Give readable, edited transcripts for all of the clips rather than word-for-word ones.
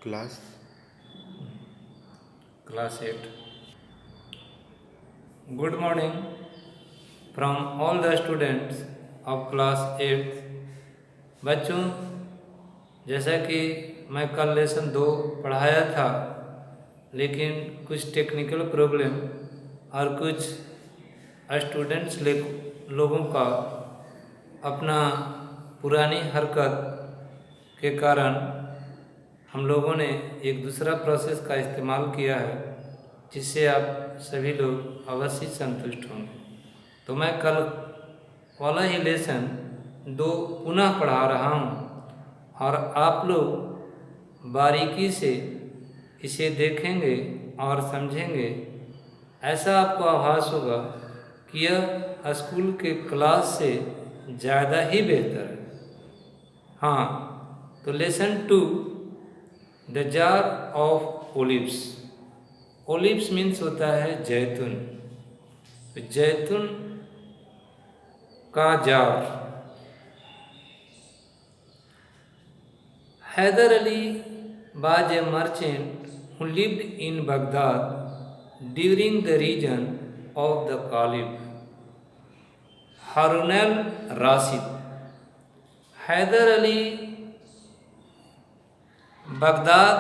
Class Class 8. Good morning from all the students of class 8. बच्चों, जैसा कि मैं कल लेसन 2 पढ़ाया था, लेकिन कुछ टेक्निकल प्रॉब्लम और कुछ स्टूडेंट्स लोगों का अपना पुरानी हरकत के कारण हम लोगों ने एक दूसरा प्रोसेस का इस्तेमाल किया है, जिससे आप सभी लोग अवश्य संतुष्ट होंगे। तो मैं कल वाला ही लेसन 2 पुनः पढ़ा रहा हूँ और आप लोग बारीकी से इसे देखेंगे और समझेंगे। ऐसा आपको आभास होगा कि यह स्कूल के क्लास से ज़्यादा ही बेहतर है। हाँ, तो lesson 2, the jar of olives. Olives means होता है जैतून। तो जैतून का जार। Haider Ali was a merchant who lived in Baghdad during the reign of the Caliph Harun al-Rashid. Haider Ali Baghdad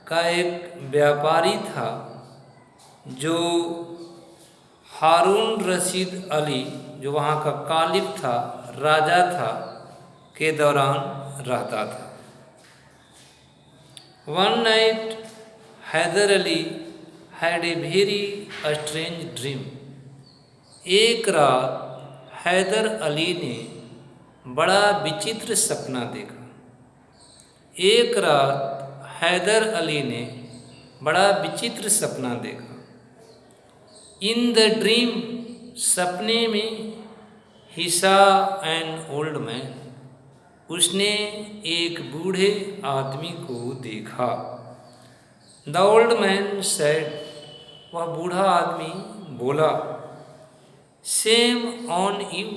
का एक व्यापारी था जो हारून रशीद अली, जो वहाँ का कालिफ था, राजा था, के दौरान रहता था। One night, Haider Ali had a very strange dream. एक रात हैदर अली ने बड़ा विचित्र सपना देखा। एक रात हैदर अली ने बड़ा विचित्र सपना देखा। इन द ड्रीम, सपने में, he saw an old man, उसने एक बूढ़े आदमी को देखा। द ओल्ड मैन सेड, वह बूढ़ा आदमी बोला, सेम ऑन यू,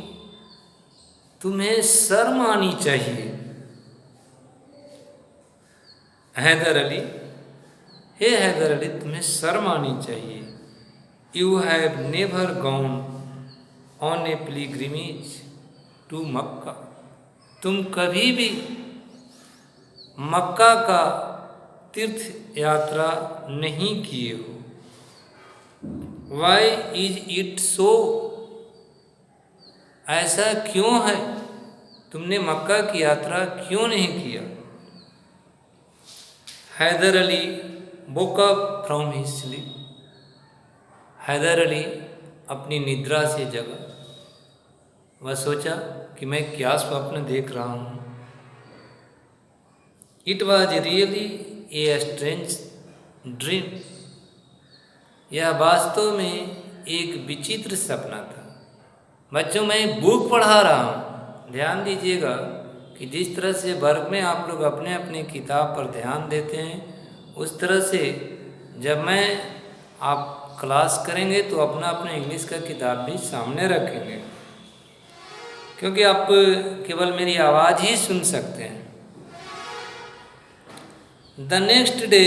तुम्हें शर्म आनी चाहिए। हैदर अली, हे हैदर अली, तुम्हें शर्म आनी चाहिए। You have never gone on a pilgrimage to Mecca, तुम कभी भी मक्का का तीर्थ यात्रा नहीं किए हो। वाई इज इट सो, ऐसा क्यों है, तुमने मक्का की यात्रा क्यों नहीं किया। Haider Ali woke up from his sleep, Haider Ali अपनी निद्रा से जगा। वह सोचा कि मैं क्या स्वप्न देख रहा हूँ। It was really a strange dream, यह वास्तव में एक विचित्र सपना था। बच्चों, मैं बुक पढ़ा रहा हूँ, ध्यान दीजिएगा कि जिस तरह से वर्ग में आप लोग अपने अपने किताब पर ध्यान देते हैं, उस तरह से जब मैं आप क्लास करेंगे तो अपना अपना इंग्लिश का किताब भी सामने रखेंगे, क्योंकि आप केवल मेरी आवाज़ ही सुन सकते हैं। The next day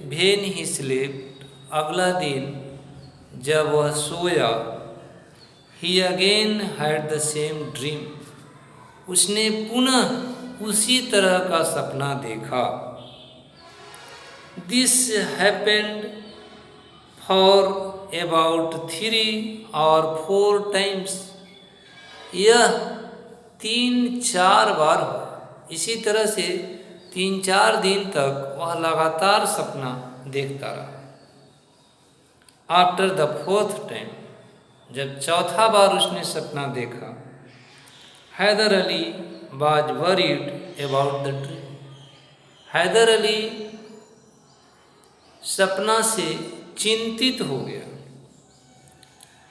when he slept, अगला दिन जब वह सोया, he again had the same dream, उसने पुनः उसी तरह का सपना देखा। This happened for about 3 or 4 times, यह 3-4 बार हुआ। इसी तरह से 3-4 दिन तक वह लगातार सपना देखता रहा। आफ्टर द 4th टाइम, जब चौथा बार उसने सपना देखा, Haider Ali was worried about the dream, Haider Ali सपना से चिंतित हो गया।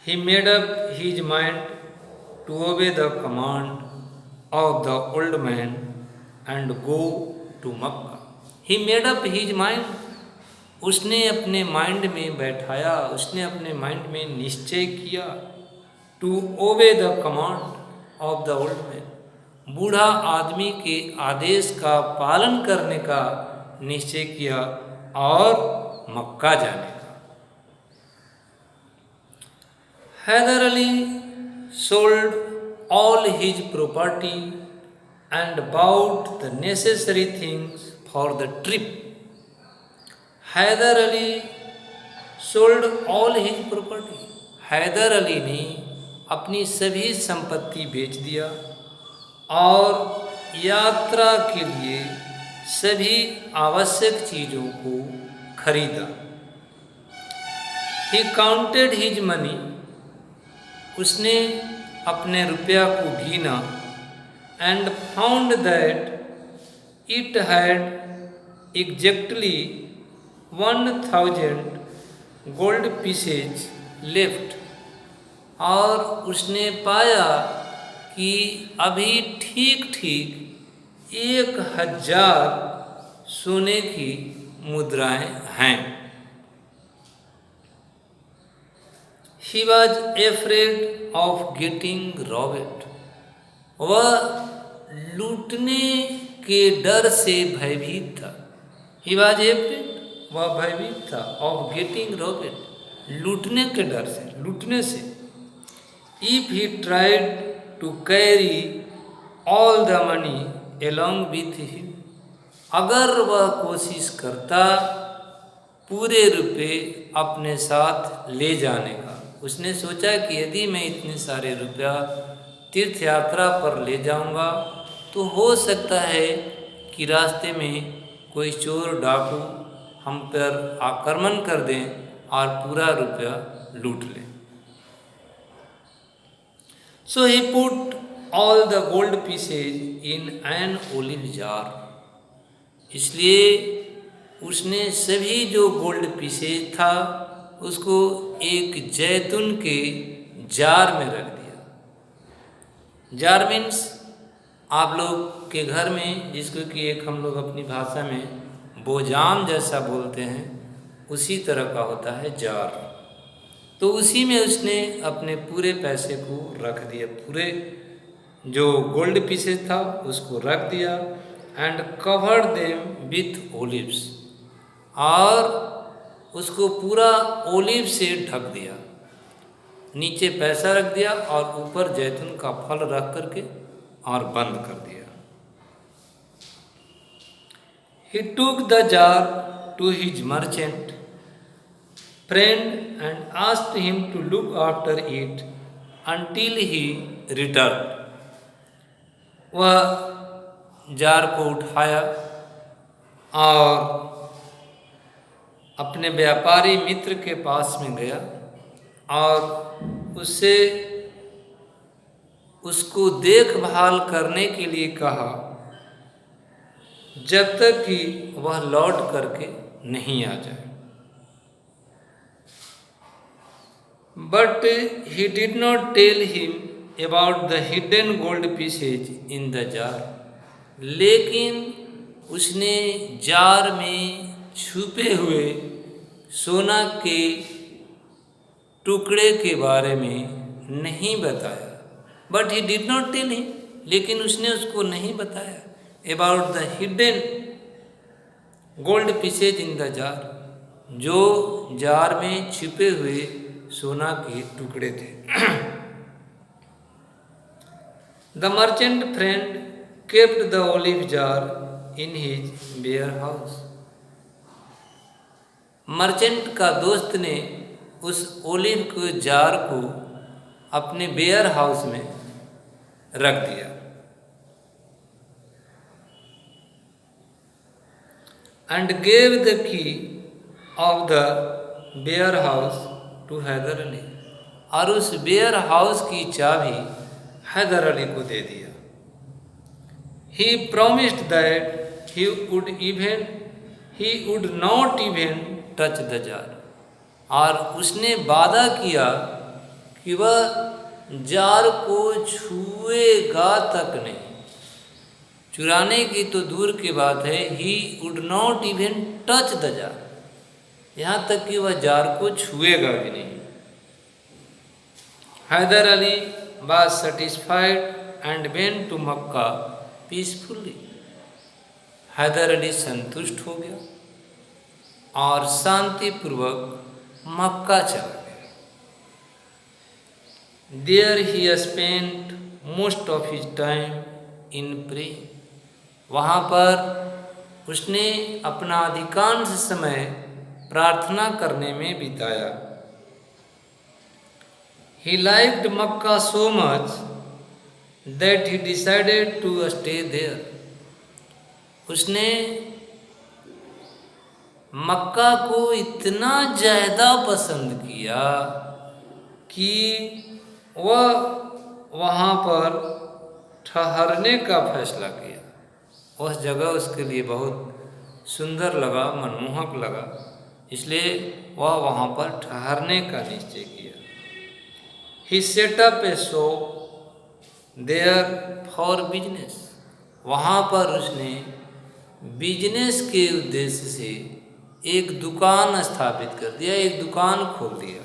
He made up his mind to obey the command of the old man and go to Mecca. He made up his mind, उसने अपने mind में बैठाया, उसने अपने माइंड में निश्चय किया, to obey the command of the old man, बूढ़ा आदमी के आदेश का पालन करने का निश्चय किया और मक्का जाने का। Haider Ali sold all his property and bought the necessary things for the trip. Haider Ali sold all his property. Haider Ali ने अपनी सभी संपत्ति बेच दिया और यात्रा के लिए सभी आवश्यक चीज़ों को खरीदा। He counted his money. उसने अपने रुपया को गिना and found that it had exactly 1000 gold pieces left, और उसने पाया कि अभी ठीक ठीक 1000 सोने की मुद्राएं हैं। He was afraid of getting robbed. वह लूटने के डर से भयभीत था। He was afraid, वह भयभीत था of getting robbed, लूटने के डर से, लूटने से। If he tried to carry all the money along with him, अगर वह कोशिश करता पूरे रुपए अपने साथ ले जाने का, उसने सोचा कि यदि मैं इतने सारे रुपया तीर्थ यात्रा पर ले जाऊंगा तो हो सकता है कि रास्ते में कोई चोर डाकू हम पर आक्रमण कर दें और पूरा रुपया लूट लें। So he put all the gold pieces in an olive jar. इसलिए उसने सभी जो गोल्ड पीसेज था उसको एक जैतून के जार में रख दिया। जार मीन्स आप लोग के घर में जिसको कि एक हम लोग अपनी भाषा में बोजाम जैसा बोलते हैं, उसी तरह का होता है जार। तो उसी में उसने अपने पूरे पैसे को रख दिया, पूरे जो गोल्ड पीसेज था उसको रख दिया। And covered them with olives, और उसको पूरा ओलिव से ढक दिया। नीचे पैसा रख दिया और ऊपर जैतून का फल रख करके और बंद कर दिया। He took the jar to his merchant friend and asked him to look after it until he returned. वह जार को उठाया और अपने व्यापारी मित्र के पास में गया और उससे उसको देखभाल करने के लिए कहा जब तक कि वह लौट करके नहीं आ जाए। But he did not tell him about the hidden gold pieces in the jar. लेकिन उसने जार में छुपे हुए सोना के टुकड़े के बारे में नहीं बताया। But he did not tell him, लेकिन उसने उसको नहीं बताया about the hidden gold pieces in the jar, जो जार में छिपे हुए सोना के टुकड़े थे। The merchant friend kept the olive jar in his warehouse. Merchant का दोस्त ने उस ओलिव के जार को अपने वेयर हाउस में रख दिया। And gave the key of the warehouse to Haider Ali, और उस वेयर हाउस की चाबी हैदर अली को दे दिया। He promised that he would not even touch the jar, और उसने वादा किया कि वह जार को छुएगा तक नहीं। चुराने की तो दूर की बात है, ही would not even touch the jar, यहाँ तक कि वह जार को छुएगा भी नहीं। Haider Ali was satisfied and went to Makkah peacefully. Haider Ali संतुष्ट हो गया और शांतिपूर्वक मक्का चला गया। There he spent most of his time in praying. वहाँ पर उसने अपना अधिकांश समय प्रार्थना करने में बिताया। He liked Makkah so much that he decided to stay there. उसने मक्का को इतना ज़्यादा पसंद किया कि वह वहाँ पर ठहरने का फैसला किया। उस जगह उसके लिए बहुत सुंदर लगा, मनमोहक लगा, इसलिए वह वहाँ पर ठहरने का निश्चय किया। He set up a shop there for business. वहाँ पर उसने बिजनेस के उद्देश्य से एक दुकान स्थापित कर दिया, एक दुकान खोल दिया।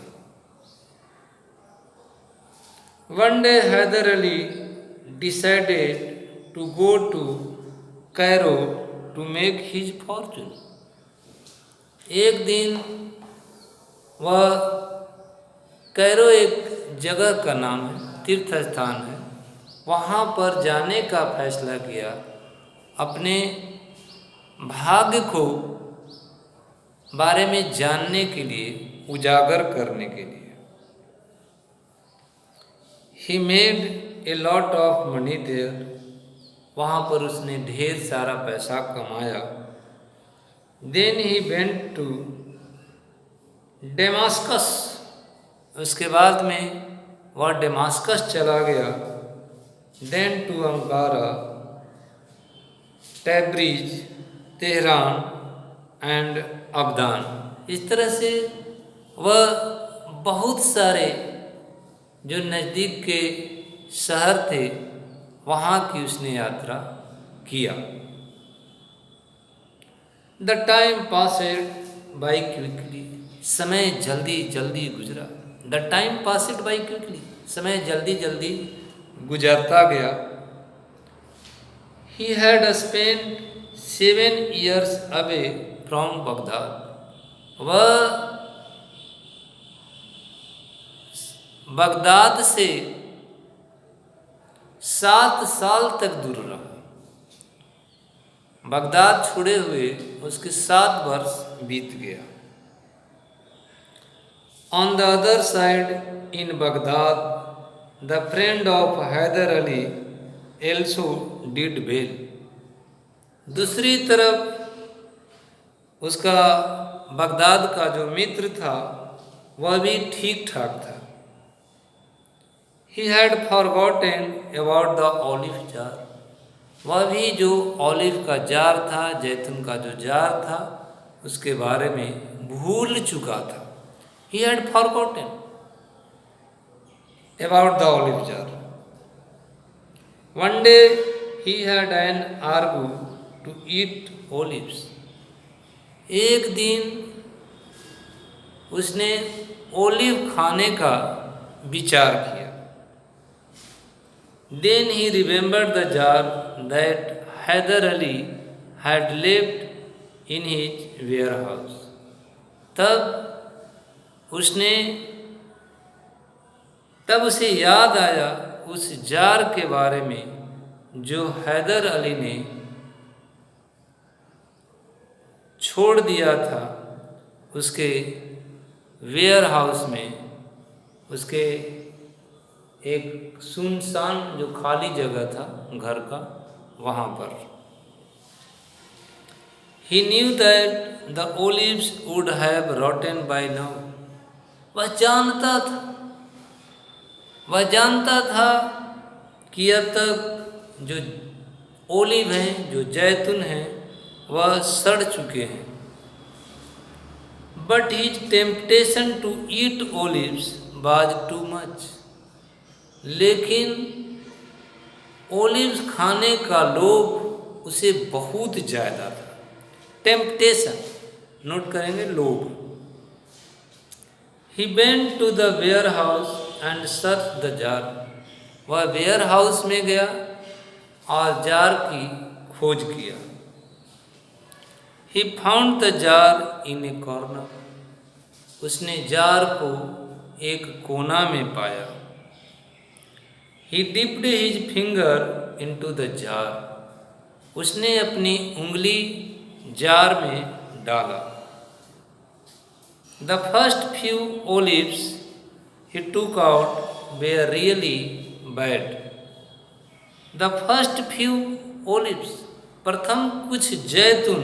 One day Hyder Ali decided to go to Cairo to make his fortune. एक दिन वह, कैरो एक जगह का नाम है, तीर्थ स्थान है, वहाँ पर जाने का फैसला किया अपने भाग्य को बारे में जानने के लिए, उजागर करने के लिए। He made a lot of money there. वहाँ पर उसने ढेर सारा पैसा कमाया। Then he went to Damascus. उसके बाद में वह डेमास्कस चला गया। Then to Ankara, Tabriz, Tehran and Abadan. इस तरह से वह बहुत सारे जो नज़दीक के शहर थे वहाँ की उसने यात्रा किया। The time passed by quickly. समय जल्दी जल्दी गुजरा। The time passed by quickly. समय जल्दी जल्दी गुजरता गया। He had spent 7 years away from Baghdad. वह बगदाद से 7 साल तक दूर रहा। बगदाद छोड़े हुए उसके 7 वर्ष बीत गया। On the other side, in Baghdad, the friend of Hyder Ali also did well. दूसरी तरफ उसका बगदाद का जो मित्र था वह भी ठीक ठाक था। He had forgotten about the olive jar. वह भी जो ऑलिव का जार था, जैतून का जो जार था, उसके बारे में भूल चुका था। He had forgotten about the olive jar. One day he had an argue to eat olives. एक दिन उसने ओलिव खाने का विचार किया। Then he remembered the jar that Hyder Ali had left in his warehouse. तब उसे याद आया उस जार के बारे में जो हैदर अली ने छोड़ दिया था उसके वेयर हाउस में, उसके एक सुनसान जो खाली जगह था घर का, वहाँ पर। He knew that the olives would have rotten by now. वह जानता था कि अब तक जो ओलिव हैं, जो जैतून हैं, वह सड़ चुके हैं। But his temptation to eat olives was too much. लेकिन ओलिव्स खाने का लोभ उसे बहुत ज़्यादा था। टेम्पटेशन, नोट करेंगे, लोभ। He went to the warehouse and searched the jar. वह वेयर हाउस में गया और जार की खोज किया। He found the jar in a corner. उसने जार को एक कोना में पाया. He dipped his finger into the jar. उसने अपनी उंगली जार में डाला. The first few olives he took out were really bad. The first few olives, प्रथम कुछ जैतून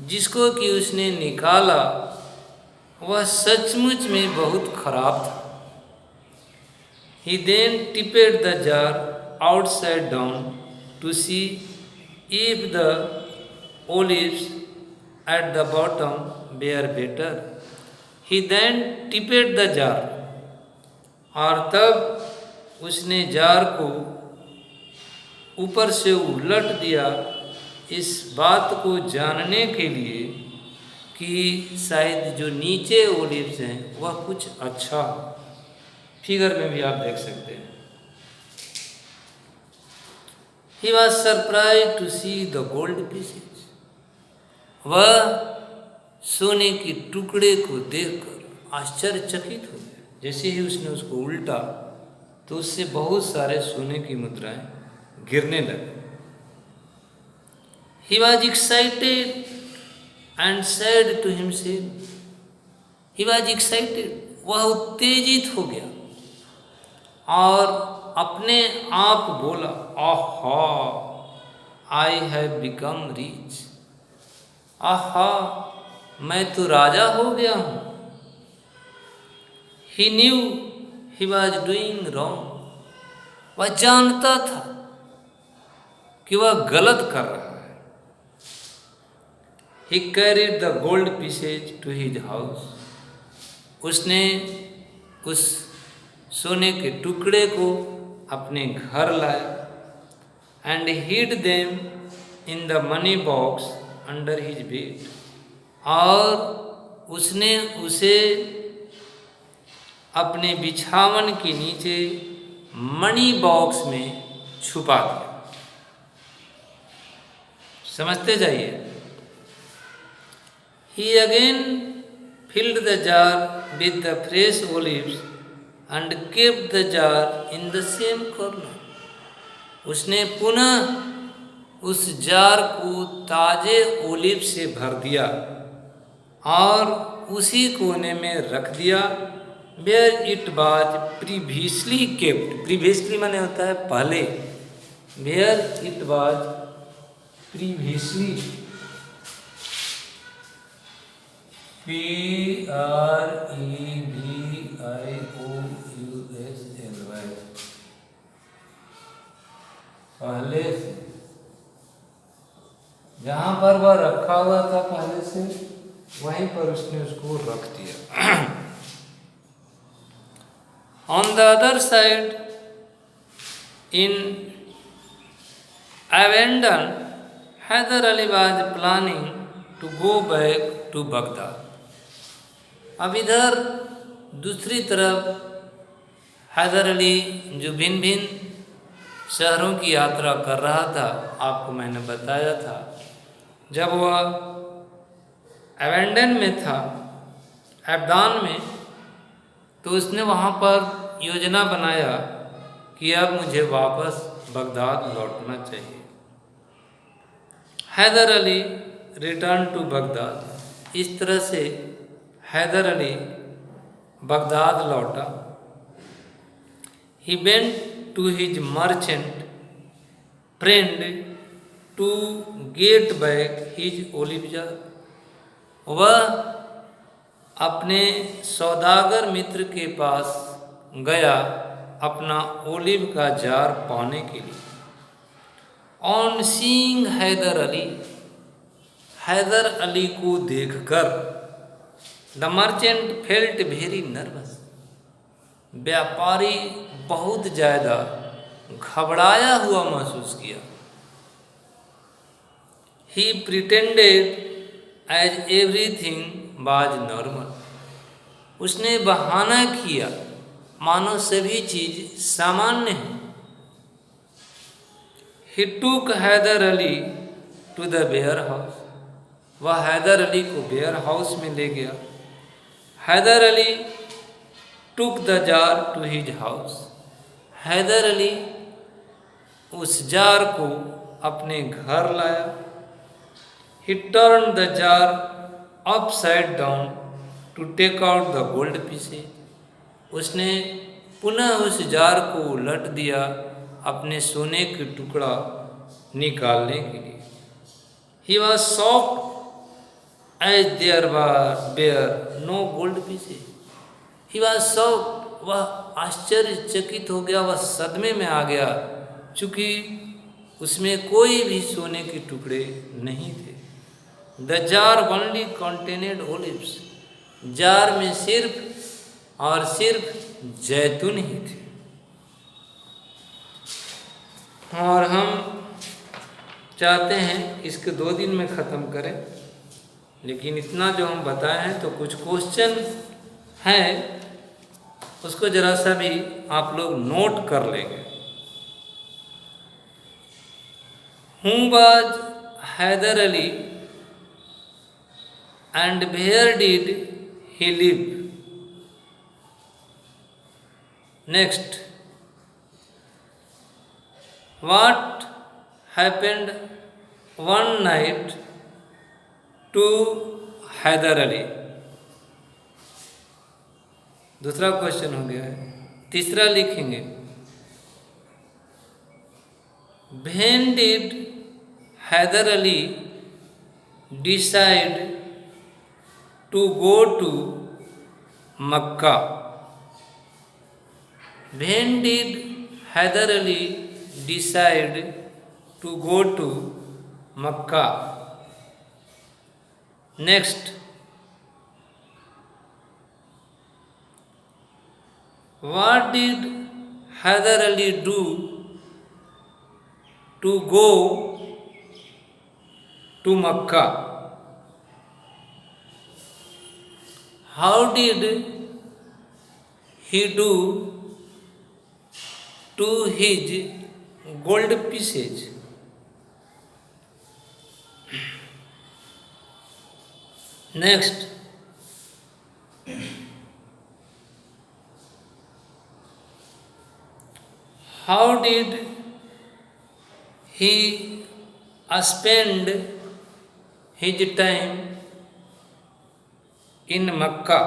जिसको कि उसने निकाला वह सचमुच में बहुत खराब था. He then tipped the jar outside down to see if the olives at the bottom were better. He then tipped the jar. और तब उसने जार को ऊपर से उलट दिया इस बात को जानने के लिए कि शायद जो नीचे ओलिव्स हैं वह कुछ अच्छा हो. फिगर में भी आप देख सकते हैं. He was surprised to see the gold pieces. वह सोने के टुकड़े को देखकर आश्चर्यचकित हो गया. जैसे ही उसने उसको उल्टा तो उससे बहुत सारे सोने की मुद्राएं गिरने लगे. He was excited and said to himself. He was excited. वह उत्तेजित हो गया और अपने आप बोला, आहा, I have become rich. आहा, मैं तो राजा हो गया हूँ. He knew he was doing wrong. वह जानता था कि वह गलत कर रहा है. He carried the gold pieces to his house. उसने उस सोने के टुकड़े को अपने घर लाया. And hid them in the money box under his bed. और उसने उसे अपने बिछावन के नीचे मनी बॉक्स में छुपा दिया. समझते जाइए. He again filled the jar with the fresh olives and kept the jar in the same corner. उसने पुनः उस जार को ताजे ओलिव से भर दिया और उसी कोने में रख दिया where it was previously kept. previously माने होता है पहले. where it was previously. Previously पहले से, जहां पर वह रखा हुआ था पहले से वहीं पर उसने उसको रख दिया. On the other side, in Avendon, Hyder Ali was planning to go back to Baghdad. अब इधर दूसरी तरफ हैदर अली जो भिन्न भिन्न शहरों की यात्रा कर रहा था, आपको मैंने बताया था. जब वह एवेंडन में था, एबदान में, तो उसने वहाँ पर योजना बनाया कि अब मुझे वापस बगदाद लौटना चाहिए. Haider Ali return to Baghdad. इस तरह से हैदर अली बगदाद लौटा. He went to his merchant friend to get back his olive jar. वह अपने सौदागर मित्र के पास गया अपना ओलिव का जार पाने के लिए. On seeing हैदर अली, हैदर अली को देखकर the merchant felt very nervous. व्यापारी बहुत ज़्यादा घबराया हुआ महसूस किया. He pretended as everything was normal. उसने बहाना किया मानो सभी चीज सामान्य है. He took Haider Ali to the warehouse. वह हैदर अली को वेयर हाउस में ले गया। Haider Ali took the jar to his house. Haider Ali उस जार को अपने घर लाया। He turn the jar upside down to take out the gold pieces. उसने पुनः उस जार को उलट दिया अपने सोने के टुकड़ा निकालने के लिए। He was shocked as there were no gold pieces. He was shocked, वह आश्चर्यचकित हो गया, वह सदमे में आ गया, चूँकि उसमें कोई भी सोने के टुकड़े नहीं थे। The jar only contained olives. Jar में सिर्फ और सिर्फ जैतून ही थे। और हम चाहते हैं इसके 2 दिन में ख़त्म करें, लेकिन इतना जो हम बताए हैं तो कुछ क्वेश्चन हैं, उसको ज़रा सा भी आप लोग नोट कर लेंगे। Who was Hyder Ali and where did he live? Next, what happened one night to Hyder Ali? दूसरा क्वेश्चन हो गया है। तीसरा लिखेंगे, when did Hyder Ali decide to go to Makkah? When did Hyder Ali decide to go to Makkah? Next, what did Hyder Ali do to go to Makkah? How did he do to his gold pieces? Next, how did he spend his time in Makkah?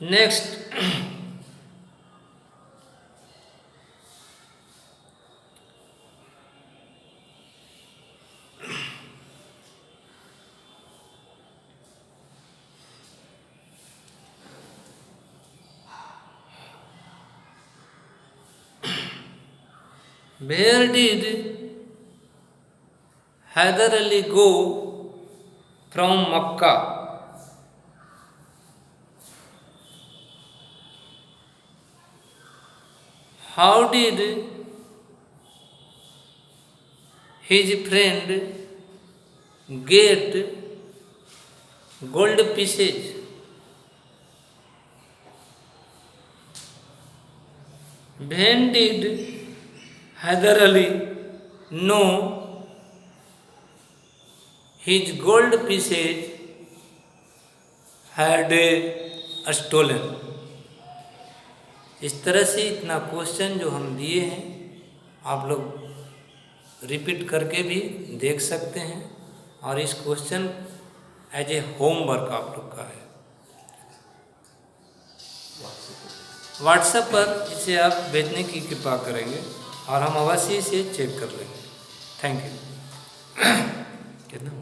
Next, where did Hyder Ali go from Makkah? How did his friend get gold pieces? When did Hyder Ali know his gold pieces had stolen? इस तरह से इतना question जो हम दिए हैं आप लोग रिपीट करके भी देख सकते हैं, और इस क्वेश्चन एज ए होमवर्क आप लोग का है। व्हाट्सएप पर इसे आप भेजने की कृपा करेंगे और हम अवश्य इसे चेक कर लेंगे। Thank you. कितना